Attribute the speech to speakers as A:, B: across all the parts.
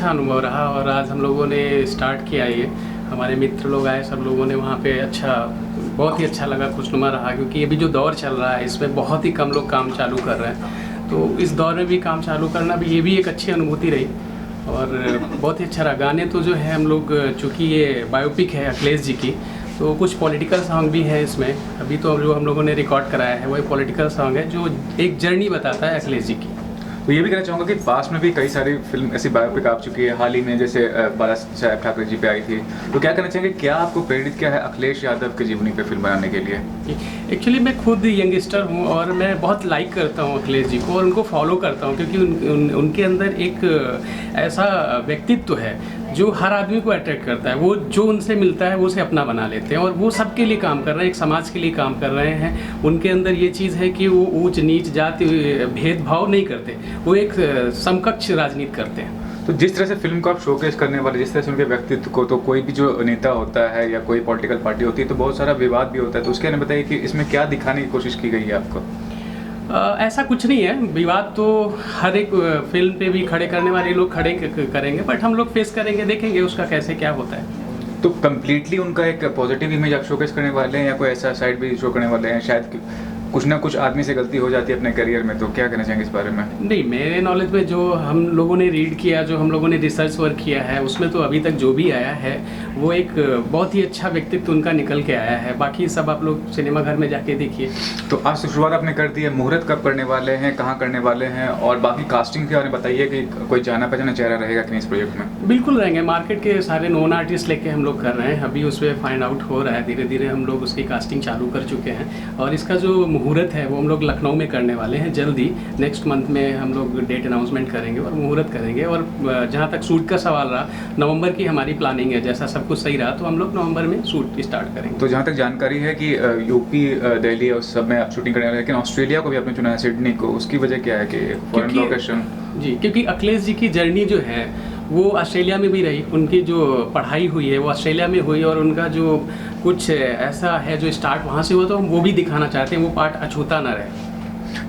A: अच्छा अनुभव रहा और आज हम लोगों ने स्टार्ट किया ये, हमारे मित्र लोग आए, सब लोगों ने वहाँ पे अच्छा, बहुत ही अच्छा लगा, खुशनुमा रहा, क्योंकि अभी जो दौर चल रहा है इसमें बहुत ही कम लोग काम चालू कर रहे हैं। तो इस दौर में भी काम चालू करना भी, ये भी एक अच्छी अनुभूति रही और बहुत ही अच्छा रहा। गाने तो जो है हम लोग, चूँकि ये बायोपिक है अखिलेश जी की, तो कुछ पॉलिटिकल सॉन्ग भी है इसमें। अभी तो जो हम लोगों ने रिकॉर्ड कराया है वही पॉलिटिकल सॉन्ग है जो एक जर्नी बताता है अखिलेश जी की।
B: तो ये भी कहना चाहूँगा कि पास में भी कई सारी फिल्म ऐसी बायोपिक आ चुकी है, हाल ही में जैसे बाला साहेब ठाकरे जी पे आई थी। तो क्या कहना चाहेंगे, क्या आपको प्रेरित किया है अखिलेश यादव की जीवनी पे फिल्म बनाने के लिए?
A: एक्चुअली मैं खुद यंगस्टर हूँ और मैं बहुत लाइक करता हूँ अखिलेश जी को और उनको फॉलो करता हूँ, क्योंकि उनके अंदर एक ऐसा व्यक्तित्व है जो हर आदमी को अट्रैक्ट करता है। वो जो उनसे मिलता है वो उसे अपना बना लेते हैं और वो सबके लिए काम कर रहे हैं, एक समाज के लिए काम कर रहे हैं। उनके अंदर ये चीज़ है कि वो ऊंच नीच जाति भेदभाव नहीं करते, वो एक समकक्ष राजनीति करते हैं।
B: तो जिस तरह से फिल्म को आप शोकेस करने वाले, जिस तरह से उनके व्यक्तित्व को, तो कोई भी जो नेता होता है या कोई पॉलिटिकल पार्टी होती है तो बहुत सारा विवाद भी होता है, तो उसके बारे में बताइए कि इसमें क्या दिखाने की कोशिश की गई है आपको?
A: ऐसा कुछ नहीं है, विवाद तो हर एक फिल्म पे भी खड़े करने वाले लोग खड़े करेंगे, बट हम लोग फेस करेंगे, देखेंगे उसका कैसे क्या होता है।
B: तो कम्प्लीटली उनका एक पॉजिटिव इमेज आप शोकेस करने वाले हैं या कोई ऐसा साइड भी शो करने वाले हैं? शायद कुछ ना कुछ आदमी से गलती हो जाती है अपने करियर में, तो क्या कहना चाहेंगे इस बारे में?
A: नहीं, मेरे नॉलेज में जो हम लोगों ने रीड किया, जो हम लोगों ने रिसर्च वर्क किया है, उसमें तो अभी तक जो भी आया है वो एक बहुत ही अच्छा व्यक्तित्व उनका निकल के आया है। बाकी सब आप लोग सिनेमा घर में जाके देखिए।
B: तो आज शुरुआत आपने कर दी है, मुहूर्त कब करने वाले हैं, कहाँ करने वाले हैं, और बाकी कास्टिंग के बारे में बताइए कि कोई जाना पहचाना चेहरा रहेगा कि नहीं इस प्रोजेक्ट में?
A: बिल्कुल रहेंगे, मार्केट के सारे नॉन आर्टिस्ट लेके हम लोग कर रहे हैं। अभी उस पर फाइंड आउट हो रहा है, धीरे धीरे हम लोग उसकी कास्टिंग चालू कर चुके हैं और इसका जो मुहूर्त है वो हम लोग लखनऊ में करने वाले हैं। जल्दी नेक्स्ट मंथ में हम लोग डेट अनाउंसमेंट करेंगे और मुहूर्त करेंगे। और जहाँ तक शूट का सवाल रहा, नवंबर की हमारी प्लानिंग है। जैसा सब कुछ सही रहा तो हम लोग नवंबर में शूट स्टार्ट करेंगे।
B: तो जहाँ तक जानकारी है कि यूपी, दिल्ली और सब में आप शूटिंग करने वाले हैं, लेकिन ऑस्ट्रेलिया को भी आपने चुना है, सिडनी को, उसकी वजह क्या है कि फॉरेन लोकेशन?
A: जी, क्योंकि अखिलेश जी की जर्नी जो है वो ऑस्ट्रेलिया में भी रही, उनकी जो पढ़ाई हुई है वो ऑस्ट्रेलिया में हुई और उनका जो कुछ ऐसा है जो स्टार्ट वहाँ से हुआ, तो हम वो भी दिखाना चाहते हैं, वो पार्ट अछूता ना रहे।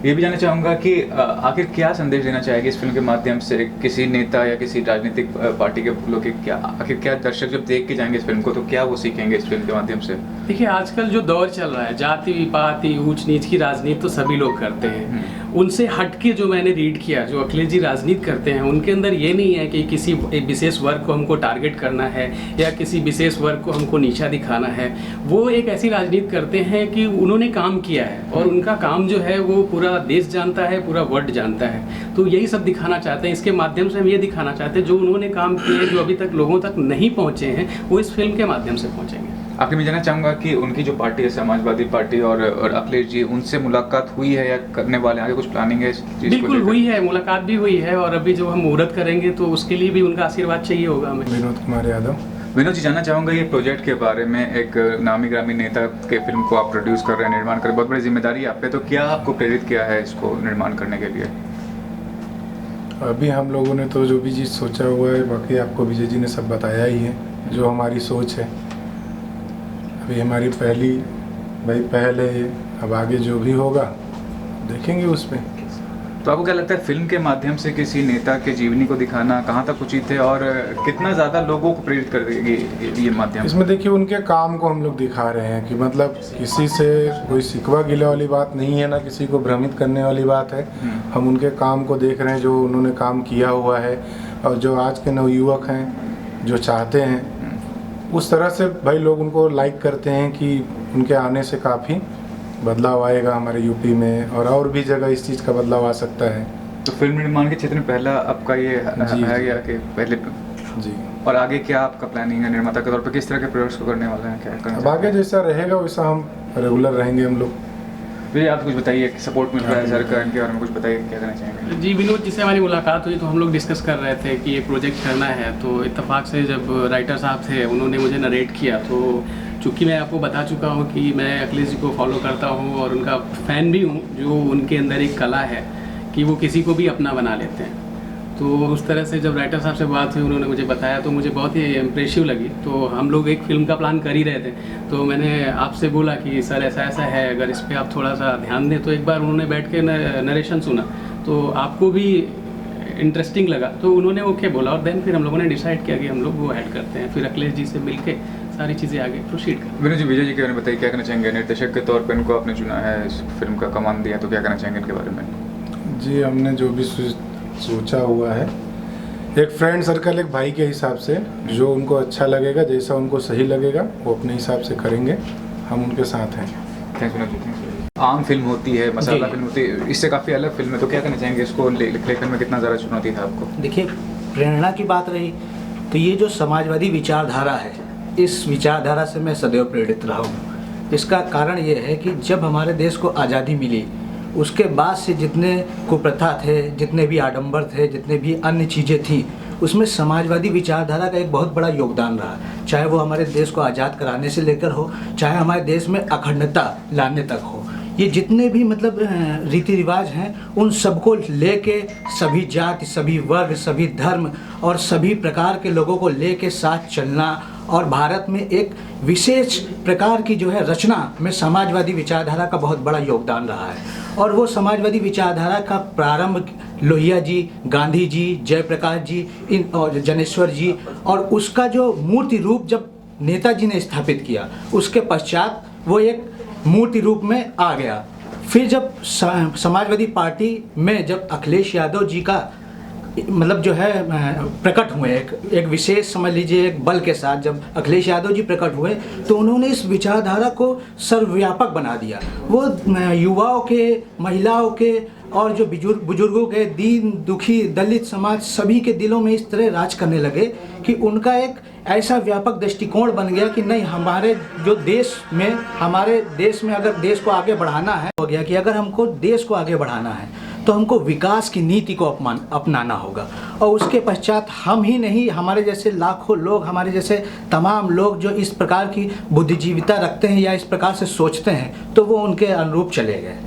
B: ये भी जानना चाहूँगा कि आखिर क्या संदेश देना चाहेगी इस फिल्म के माध्यम से किसी नेता या किसी राजनीतिक पार्टी के लोग, क्या आखिर क्या दर्शक जब देख के जाएंगे इस फिल्म को तो क्या वो सीखेंगे इस फिल्म के माध्यम से?
A: देखिए, आजकल जो दौर चल रहा है, जाति पाति ऊंच नीच की राजनीति तो सभी लोग करते हैं। उनसे हटके जो मैंने रीड किया, जो अखिलेश जी राजनीति करते हैं, उनके अंदर ये नहीं है कि किसी एक विशेष वर्ग को हमको टारगेट करना है या किसी विशेष वर्ग को हमको नीचा दिखाना है। वो एक ऐसी राजनीति करते हैं कि उन्होंने काम किया है और उनका काम जो है वो पूरा देश जानता है, पूरा वर्ल्ड जानता है। तो यही सब दिखाना चाहते हैं। इसके माध्यम से हम ये दिखाना चाहते हैं जो उन्होंने काम किए, जो अभी तक लोगों तक नहीं पहुँचे हैं, वो इस फिल्म के माध्यम से पहुँचेंगे।
B: आखिर मैं जानना चाहूँगा कि उनकी जो पार्टी है समाजवादी पार्टी और अखिलेश जी, उनसे मुलाकात हुई है या करने वाले हैं, आगे कुछ प्लानिंग है इस चीज़ को?
A: बिल्कुल हुई है, मुलाकात भी हुई है और अभी जो हम मुहूर्त करेंगे तो उसके लिए भी उनका आशीर्वाद चाहिए होगा हमें।
C: विनोद कुमार यादव।
B: विनोद जी, जानना चाहूँगा ये प्रोजेक्ट के बारे में, एक नामी ग्रामी नेता के फिल्म को आप प्रोड्यूस कर रहे हैं, निर्माण कर रहे हैं, बहुत बड़ी जिम्मेदारी आप पे, तो क्या आपको प्रेरित किया है इसको निर्माण करने के लिए?
C: अभी हम लोगों ने तो जो भी चीज़ सोचा हुआ है, बाकी आपको विजय जी ने सब बताया ही है जो हमारी सोच है। अभी हमारी पहल है ये, अब आगे जो भी होगा देखेंगे उस पर।
B: तो आपको क्या लगता है फिल्म के माध्यम से किसी नेता के जीवनी को दिखाना कहाँ तक उचित है और कितना ज़्यादा लोगों को प्रेरित कर देगी ये माध्यम?
C: इसमें देखिए उनके काम को हम लोग दिखा रहे हैं कि मतलब किसी से कोई शिकवा गिला वाली बात नहीं है, ना किसी को भ्रमित करने वाली बात है। हम उनके काम को देख रहे हैं, जो उन्होंने काम किया हुआ है और जो आज के नवयुवक हैं जो चाहते हैं उस तरह से भाई लोग उनको लाइक करते हैं कि उनके आने से काफ़ी बदलाव आएगा हमारे यूपी में और भी जगह इस चीज़ का बदलाव आ सकता है।
B: तो फिल्म निर्माण के क्षेत्र में पहला आपका ये है या कि पहले? जी। और आगे क्या आपका प्लानिंग है निर्माता के तौर पर, किस तरह के प्रोजेक्ट्स को करने वाले हैं, क्या करना?
C: अब आगे जैसा रहेगा वैसा हम रेगुलर रहेंगे हम लोग।
B: भैया आप कुछ बताइए, सपोर्ट मिल रहा है सर का, इनके बारे में कुछ बताइए, क्या करना चाहेंगे?
A: जी, विनोद जी से हमारी मुलाकात हुई तो हम लोग डिस्कस कर रहे थे कि ये प्रोजेक्ट करना है। तो इत्तेफाक से जब राइटर साहब थे उन्होंने मुझे नरेट किया, तो चूँकि मैं आपको बता चुका हूँ कि मैं अखिलेश जी को फॉलो करता हूँ और उनका फ़ैन भी हूँ, जो उनके अंदर एक कला है कि वो किसी को भी अपना बना लेते हैं। तो उस तरह से जब राइटर साहब से बात हुई, उन्होंने मुझे बताया तो मुझे बहुत ही इम्प्रेसिव लगी। तो हम लोग एक फ़िल्म का प्लान कर ही रहे थे, तो मैंने आपसे बोला कि सर ऐसा ऐसा है, अगर इस पर आप थोड़ा सा ध्यान दें। तो एक बार उन्होंने बैठ के नरेशन सुना, तो आपको भी इंटरेस्टिंग लगा, तो उन्होंने ओके बोला और देन फिर हम लोगों ने डिसाइड किया कि हम लोग वो ऐड करते हैं। फिर अखिलेश जी से मिलके सारी चीज़ें आगे प्रोसीड कर।
B: विनोद जी, विजय जी के बारे में बताइए, क्या कहना चाहेंगे? निर्देशक के तौर पर इनको आपने चुना है, इस फिल्म का कमान दिया, तो क्या कहना चाहेंगे इनके बारे में?
C: जी, हमने जो भी सोचा हुआ है एक फ्रेंड सर्कल, एक भाई के हिसाब से, जो उनको अच्छा लगेगा, जैसा उनको सही लगेगा वो अपने हिसाब से करेंगे, हम उनके साथ हैं।
B: थैंक्स विनोद जी। आम फिल्म होती है, मसाला फिल्म होती है, इससे काफ़ी अलग फिल्म है, तो क्या कहना चाहेंगे? इसको लेखन में कितना ज़्यादा चुनौती था आपको?
D: देखिए, प्रेरणा की बात रही तो ये जो समाजवादी विचारधारा है, इस विचारधारा से मैं सदैव प्रेरित रहा हूँ। इसका कारण ये है कि जब हमारे देश को आज़ादी मिली, उसके बाद से जितने कुप्रथा थे, जितने भी आडंबर थे, जितने भी अन्य चीज़ें थी, उसमें समाजवादी विचारधारा का एक बहुत बड़ा योगदान रहा। चाहे वो हमारे देश को आज़ाद कराने से लेकर हो, चाहे हमारे देश में अखंडता लाने तक हो, ये जितने भी मतलब रीति रिवाज हैं, उन सबको लेके सभी जाति, सभी वर्ग, सभी धर्म और सभी प्रकार के लोगों को लेके साथ चलना, और भारत में एक विशेष प्रकार की जो है रचना में समाजवादी विचारधारा का बहुत बड़ा योगदान रहा है। और वो समाजवादी विचारधारा का प्रारंभ लोहिया जी, गांधी जी, जयप्रकाश जी, इन और जनेश्वर जी, और उसका जो मूर्ति रूप जब नेताजी ने स्थापित किया, उसके पश्चात वो एक मूर्ति रूप में आ गया। फिर जब समाजवादी पार्टी में जब अखिलेश यादव जी का मतलब जो है प्रकट हुए, एक विशेष समझ लीजिए एक बल के साथ जब अखिलेश यादव जी प्रकट हुए, तो उन्होंने इस विचारधारा को सर्वव्यापक बना दिया। वो युवाओं के, महिलाओं के और जो बुजुर्गों के, दीन दुखी दलित समाज, सभी के दिलों में इस तरह राज करने लगे कि उनका एक ऐसा व्यापक दृष्टिकोण बन गया कि नहीं, हमारे जो देश में, हमारे देश में अगर देश को आगे बढ़ाना है, हो गया कि अगर हमको देश को आगे बढ़ाना है तो हमको विकास की नीति को अपनाना होगा। और उसके पश्चात हम ही नहीं, हमारे जैसे लाखों लोग, हमारे जैसे तमाम लोग जो इस प्रकार की बुद्धिजीविता रखते हैं या इस प्रकार से सोचते हैं, तो वो उनके अनुरूप चले गए।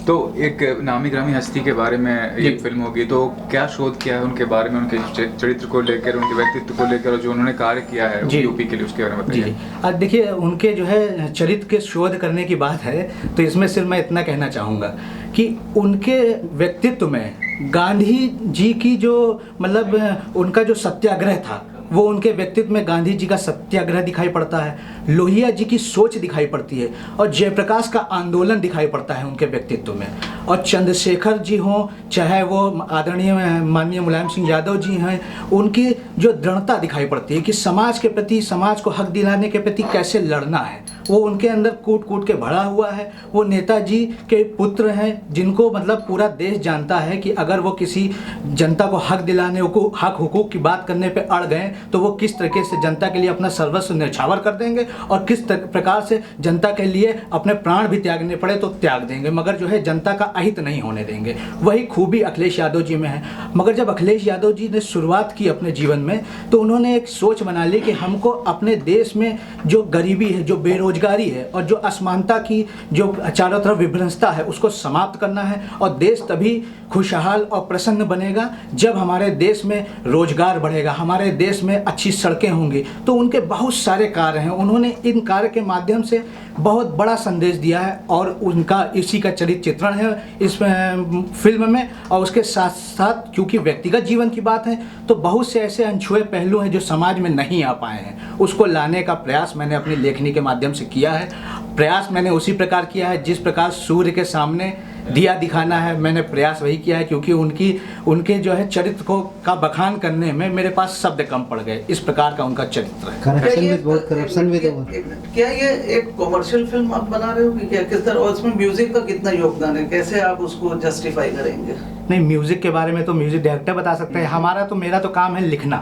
B: तो एक नामी ग्रामी हस्ती के बारे में एक फिल्म होगी, तो क्या शोध किया है उनके बारे में, उनके चरित्र को लेकर, उनके व्यक्तित्व को लेकर, और जो उन्होंने कार्य किया है यूपी के लिए, उसके बारे में बताइए।
D: अब देखिए, उनके जो है चरित्र के शोध करने की बात है, तो इसमें सिर्फ मैं इतना कहना चाहूँगा कि उनके व्यक्तित्व में गांधी जी की जो मतलब उनका जो सत्याग्रह था, वो उनके व्यक्तित्व में गांधी जी का सत्याग्रह दिखाई पड़ता है, लोहिया जी की सोच दिखाई पड़ती है, और जयप्रकाश का आंदोलन दिखाई पड़ता है उनके व्यक्तित्व में। और चंद्रशेखर जी हों, चाहे वो आदरणीय माननीय मुलायम सिंह यादव जी हैं, उनकी जो दृढ़ता दिखाई पड़ती है कि समाज के प्रति, समाज को हक दिलाने के प्रति कैसे लड़ना है, वो उनके अंदर कूट कूट के भरा हुआ है। वो नेताजी के पुत्र हैं, जिनको मतलब पूरा देश जानता है कि अगर वो किसी जनता को हक दिलाने को, हक हुकूक की बात करने पे अड़ गए, तो वो किस तरीके से जनता के लिए अपना सर्वस्व न्यौछावर कर देंगे, और किस प्रकार से जनता के लिए अपने प्राण भी त्यागने पड़े तो त्याग देंगे, मगर जो है जनता का अहित नहीं होने देंगे। वही खूबी अखिलेश यादव जी में है। मगर जब अखिलेश यादव जी ने शुरुआत की अपने जीवन में, तो उन्होंने एक सोच बना ली कि हमको अपने देश में जो गरीबी है, जो बेरोजगारी है, और जो असमानता की जो चारों तरफ विभ्रंसता है, उसको समाप्त करना है। और देश तभी खुशहाल और प्रसन्न बनेगा जब हमारे देश में रोजगार बढ़ेगा, हमारे देश में अच्छी सड़कें होंगी। तो उनके बहुत सारे कार्य हैं, उन्होंने इन कार्य के माध्यम से बहुत बड़ा संदेश दिया है, और उनका इसी का चरित्र चित्रण है इस फिल्म में। और उसके साथ साथ क्योंकि व्यक्तिगत जीवन की बात है, तो बहुत से ऐसे अनछुए पहलू हैं जो समाज में नहीं आ पाए हैं, उसको लाने का प्रयास मैंने अपनी लेखनी के माध्यम से किया है। प्रयास मैंने उसी प्रकार किया है जिस प्रकार सूर्य के सामने दिया दिखाना है, मैंने प्रयास वही किया है, क्योंकि उनके जो है चरित्र को का बखान करने में मेरे पास शब्द कम पड़ गए। इस प्रकार का उनका चरित्र है।
E: करप्शन भी तो क्या ये एक कॉमर्शियल फिल्म आप बना रहे हो कि क्या, किस तरह, और उसमें म्यूजिक का कितना योगदान है, कैसे आप उसको जस्टिफाई करेंगे?
D: नहीं, म्यूजिक के बारे में तो म्यूजिक डायरेक्टर बता सकते हैं। हमारा तो, मेरा तो काम है लिखना।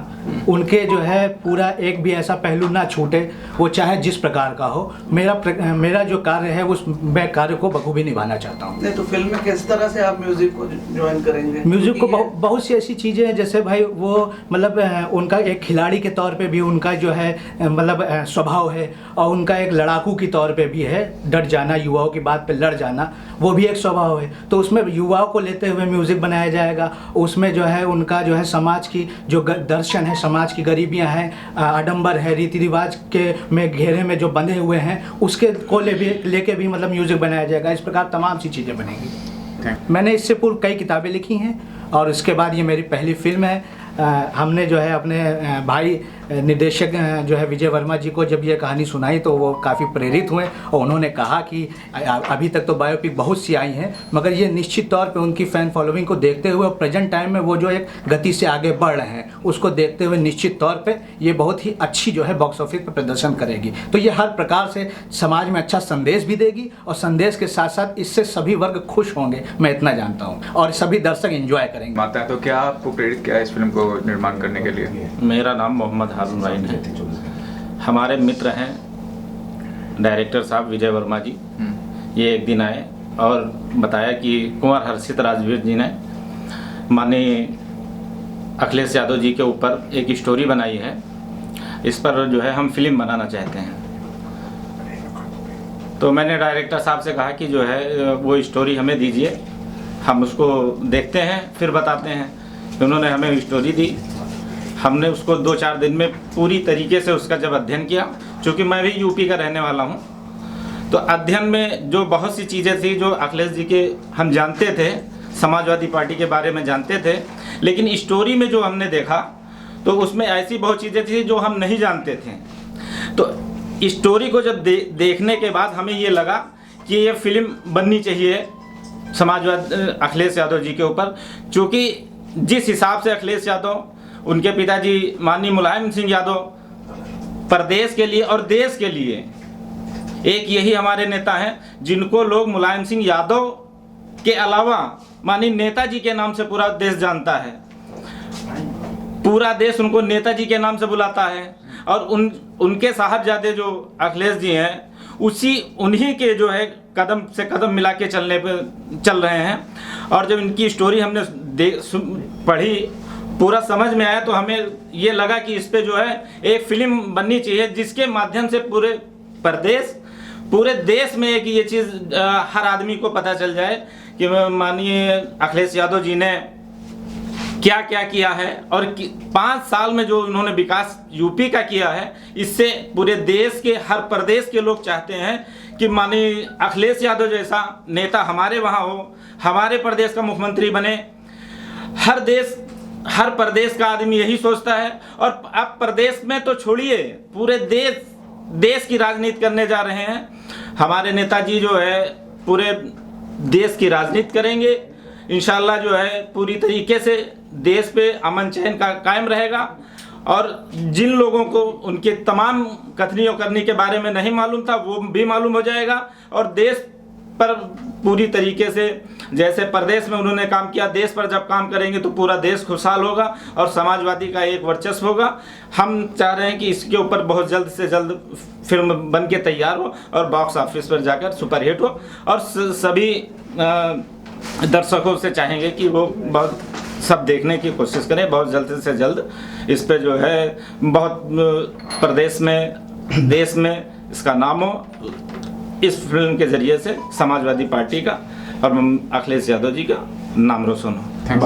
D: उनके जो है पूरा एक भी ऐसा पहलू ना छूटे, वो चाहे जिस प्रकार का हो। मेरा जो कार्य है उस मैं कार्य को बखूबी निभाना चाहता हूँ।
E: नहीं तो फिल्म में किस तरह से आप म्यूजिक को ज्वाइन करेंगे?
D: म्यूजिक को बहुत सी ऐसी चीज़ें हैं, जैसे भाई वो मतलब उनका एक खिलाड़ी के तौर पे भी उनका जो है मतलब स्वभाव है, और उनका एक लड़ाकू के तौर पे भी है, डट जाना, युवाओं की बात पे लड़ जाना, वो भी एक स्वभाव है। तो उसमें युवाओं को लेते हुए म्यूजिक बनाया जाएगा। उसमें जो है उनका जो है समाज की जो दर्शन है, समाज की गरीबियां हैं, आडंबर है, रीति रिवाज के में घेरे में जो बंधे हुए हैं, उसके को लेके भी मतलब म्यूजिक बनाया जाएगा। इस प्रकार तमाम सी चीज़ें बनेंगी। मैंने इससे पूर्व कई किताबें लिखी हैं, और उसके बाद ये मेरी पहली फिल्म है। हमने जो है अपने भाई निर्देशक जो है विजय वर्मा जी को जब ये कहानी सुनाई तो वो काफ़ी प्रेरित हुए और उन्होंने कहा कि अभी तक तो बायोपिक बहुत सी आई हैं, मगर ये निश्चित तौर पे उनकी फ़ैन फॉलोइंग को देखते हुए प्रेजेंट टाइम में वो जो एक गति से आगे बढ़ रहे हैं उसको देखते हुए निश्चित तौर पे ये बहुत ही अच्छी जो है बॉक्स ऑफिस पर प्रदर्शन करेगी। तो ये हर प्रकार से समाज में अच्छा संदेश भी देगी और संदेश के साथ साथ इससे सभी वर्ग खुश होंगे, मैं इतना जानता हूँ, और सभी दर्शक एंजॉय करेंगे।
B: माता है तो क्या आपको प्रेरित किया है इस फिल्म को निर्माण करने के लिए?
F: मेरा नाम मोहम्मद हारून राइन है। हमारे मित्र हैं डायरेक्टर साहब विजय वर्मा जी। ये एक दिन आए और बताया कि कुंवर हर्षित राजवीर जी ने माननीय अखिलेश यादव जी के ऊपर एक स्टोरी बनाई है, इस पर जो है हम फिल्म बनाना चाहते हैं। तो मैंने डायरेक्टर साहब से कहा कि जो है वो स्टोरी हमें दीजिए, हम उसको देखते हैं फिर बताते हैं। तो उन्होंने हमें स्टोरी दी, हमने उसको 2-4 दिन में पूरी तरीके से उसका जब अध्ययन किया, चूँकि मैं भी यूपी का रहने वाला हूँ, तो अध्ययन में जो बहुत सी चीज़ें थी जो अखिलेश जी के हम जानते थे, समाजवादी पार्टी के बारे में जानते थे, लेकिन स्टोरी में जो हमने देखा तो उसमें ऐसी बहुत चीज़ें थी जो हम नहीं जानते थे। तो स्टोरी को जब देखने के बाद हमें ये लगा कि ये फिल्म बननी चाहिए समाजवाद अखिलेश यादव जी के ऊपर, क्योंकि जिस हिसाब से अखिलेश यादव, उनके पिताजी माननीय मुलायम सिंह यादव प्रदेश के लिए और देश के लिए एक यही हमारे नेता हैं जिनको लोग मुलायम सिंह यादव के अलावा माननीय नेताजी के नाम से पूरा देश जानता है, पूरा देश उनको नेताजी के नाम से बुलाता है। और उनके साहबजादे जो अखिलेश जी हैं उन्हीं के जो है कदम से कदम मिला के चल रहे हैं। और जब इनकी स्टोरी हमने पढ़ी, पूरा समझ में आया, तो हमें ये लगा कि इस पे जो है एक फिल्म बननी चाहिए जिसके माध्यम से पूरे देश में एक ये चीज़ हर आदमी को पता चल जाए कि माननीय अखिलेश यादव जी ने क्या क्या किया है और 5 साल में जो उन्होंने विकास यूपी का किया है, इससे पूरे देश के हर प्रदेश के लोग चाहते हैं कि माननीय अखिलेश यादव जैसा नेता हमारे वहाँ हो, हमारे प्रदेश का मुख्यमंत्री बने। हर प्रदेश का आदमी यही सोचता है। और अब प्रदेश में तो छोड़िए, पूरे देश की राजनीति करने जा रहे हैं। हमारे नेताजी जो है पूरे देश की राजनीति करेंगे इंशाल्लाह, जो है पूरी तरीके से देश पे अमन चैन का कायम रहेगा। और जिन लोगों को उनके तमाम कथनियों करने के बारे में नहीं मालूम था वो भी मालूम हो जाएगा। और देश पर पूरी तरीके से जैसे प्रदेश में उन्होंने काम किया, देश पर जब काम करेंगे तो पूरा देश खुशहाल होगा और समाजवादी का एक वर्चस्व होगा। हम चाह रहे हैं कि इसके ऊपर बहुत जल्द से जल्द फिल्म बन के तैयार हो और बॉक्स ऑफिस पर जाकर सुपरहिट हो। और सभी दर्शकों से चाहेंगे कि वो बहुत सब देखने की कोशिश करें, बहुत जल्द से जल्द इस पे जो है बहुत प्रदेश में देश में इसका नाम हो, इस फिल्म के ज़रिए से समाजवादी पार्टी का और अखिलेश यादव जी का नाम रोशन हो।